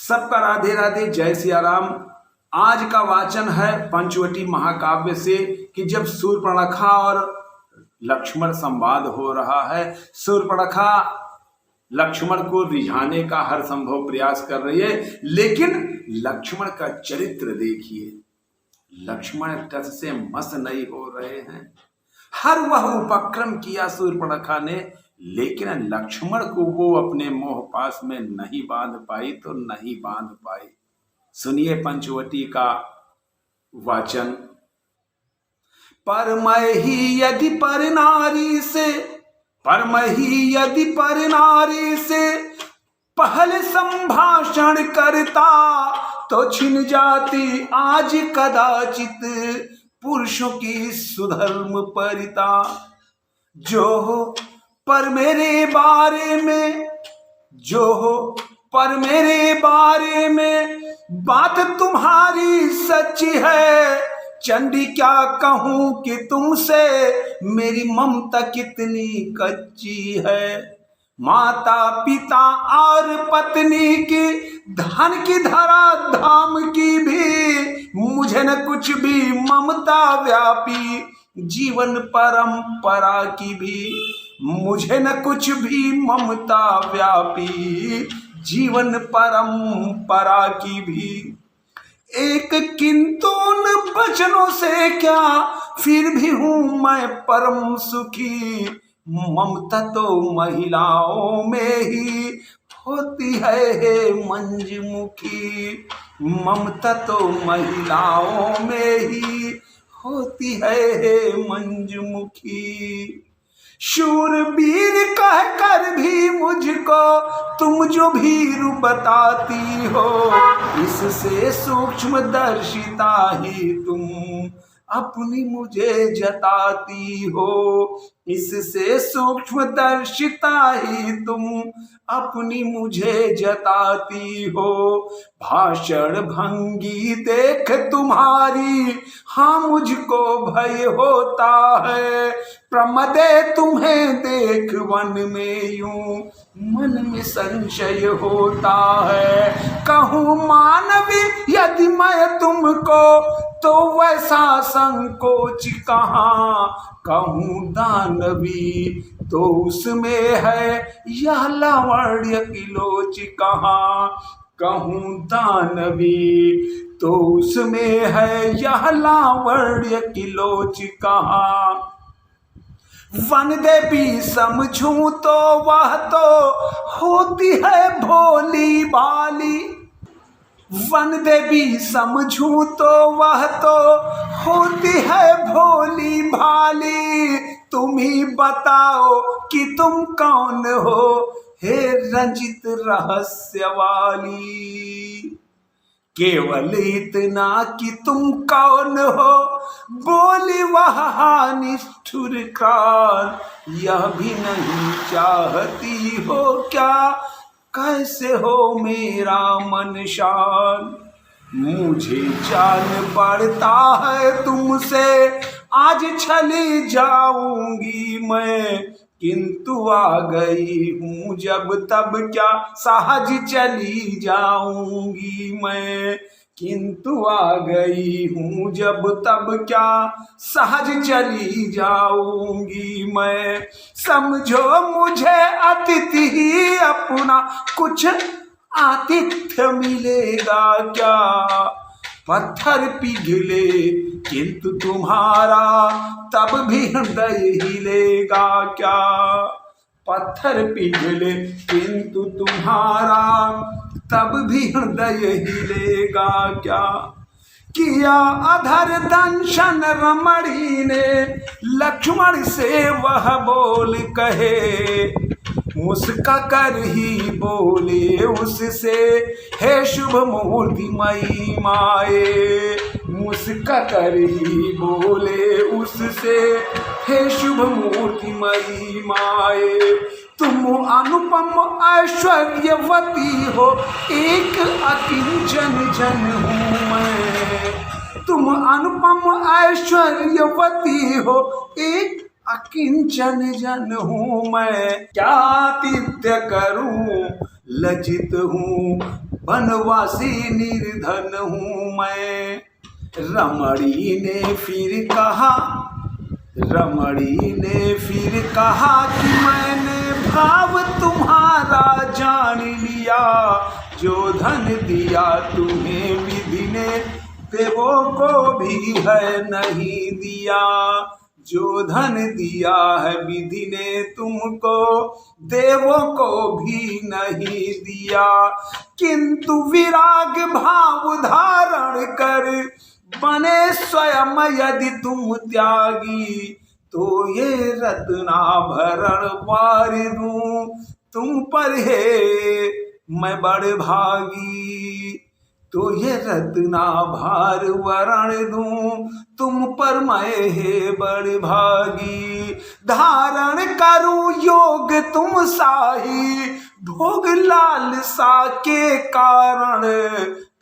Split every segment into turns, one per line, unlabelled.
सबका राधे राधे, जय सिया राम। आज का वाचन है पंचवटी महाकाव्य से कि जब शूर्पणखा और लक्ष्मण संवाद हो रहा है, शूर्पणखा लक्ष्मण को रिझाने का हर संभव प्रयास कर रही है, लेकिन लक्ष्मण का चरित्र देखिए। लक्ष्मण टस से मस नहीं हो रहे हैं। हर वह उपक्रम किया शूर्पणखा ने, लेकिन लक्ष्मण को वो अपने मोह पास में नहीं बांध पाई तो नहीं बांध पाई। सुनिए पंचवटी का वाचन। परमही यदि पर नारी से पहले संभाषण करता, तो छिन जाती आज कदाचित पुरुषों की सुधर्म परिता। जो हो पर मेरे बारे में बात तुम्हारी सच्ची है। चंडी क्या कहूं कि तुमसे मेरी ममता कितनी कच्ची है। माता पिता और पत्नी की धन की धरा धाम की भी मुझे न कुछ भी ममता व्यापी। जीवन परंपरा की भी मुझे न कुछ भी ममता व्यापी। जीवन परंपरा की भी एक किंतु न वचनों से क्या, फिर भी हूं मैं परम सुखी। ममता तो महिलाओं में ही होती है मंजमुखी। ममता तो महिलाओं में ही होती है मंजमुखी। शूरवीर कह कर भी मुझको तुम जो भीरु बताती हो, इससे सूक्ष्म दर्शिता ही तुम अपनी मुझे जताती हो। इससे सूक्ष्म दर्शिता ही तुम अपनी मुझे जताती हो। भाषण भंगी देख तुम्हारी हाँ मुझको भय होता है। प्रमदे तुम्हें देख वन में यूं मन में संशय होता है। कहूँ मानवी यदि मैं तुमको तो वैसा संकोच कहाँ। कहूँ दानवी तो उसमें है यह लावण्य की लोच कहाँ। कहूँ दानवी तो उसमें है यह लावण्य की लोच कहाँ। वन देवी समझूं तो वह तो होती है भोली भाली। वन देवी समझूं तो वह तो होती है भोली भाली। तुम ही बताओ कि तुम कौन हो हे रंजित रहस्य वाली। केवल इतना कि तुम कौन हो बोली वह निष्ठुर कान। यह भी नहीं चाहती हो क्या कैसे हो मेरा मन शान। मुझे जान पड़ता है तुमसे आज चली जाऊंगी मैं, किंतु आ गई हूँ जब तब क्या सहज चली जाऊंगी मैं। किंतु आ गई हूँ जब तब क्या सहज चली जाऊंगी मैं। समझो मुझे अतिथि ही अपना, कुछ आतिथ्य मिलेगा क्या। पत्थर पिघले किंतु तुम्हारा तब भी हृदय हिलेगा क्या। पत्थर पिघले किंतु तुम्हारा तब भी हृदय हिलेगा क्या। किया अधर दंशन रमणी ने लक्ष्मण से वह बोल कहे। मुस्का कर ही बोले उससे हे शुभ मूर्ति मई माए। मुस्का कर ही बोले उससे हे शुभ मूर्ति मई माए। तुम अनुपम ऐश्वर्यवती हो एक अकिंचन जन हूँ मैं। तुम अनुपम ऐश्वर्यवती हो एक अकिंचन जन हूँ मैं। क्या आतिथ्य करूं लज्जित हूँ, वनवासी निर्धन हूँ मैं। रमणी ने फिर कहा कि मैंने भाव तुम्हारा जान लिया, जो धन दिया तुम्हें विधि ने देवों को भी है नहीं दिया। जो धन दिया है विधि ने तुमको देवों को भी नहीं दिया। किंतु विराग भाव धारण कर बने स्वयं यदि तुम त्यागी, तो ये रत्नाभरण वार दूं तुम पर हे मैं बड़ भागी। तो ये रत्नाभार वरण दूं तुम पर मैं हे बड़ भागी। धारण करूं योग तुम साही, भोग लालसा के कारण,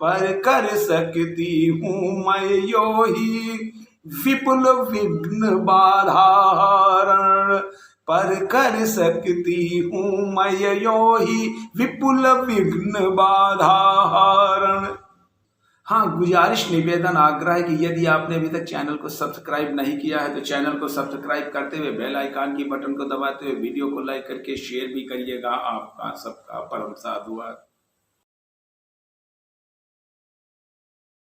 पर कर सकती हूँ मैं यो ही विपुल विघ्न बाधारण। पर कर सकती हूँ मैं यो ही विपुल विघ्न बाधारण। हाँ, गुजारिश, निवेदन, आग्रह है कि यदि आपने अभी तक चैनल को सब्सक्राइब नहीं किया है तो चैनल को सब्सक्राइब करते हुए बेल आइकन की बटन को दबाते हुए वीडियो को लाइक करके शेयर भी करिएगा। आपका सबका परम साधुवाद।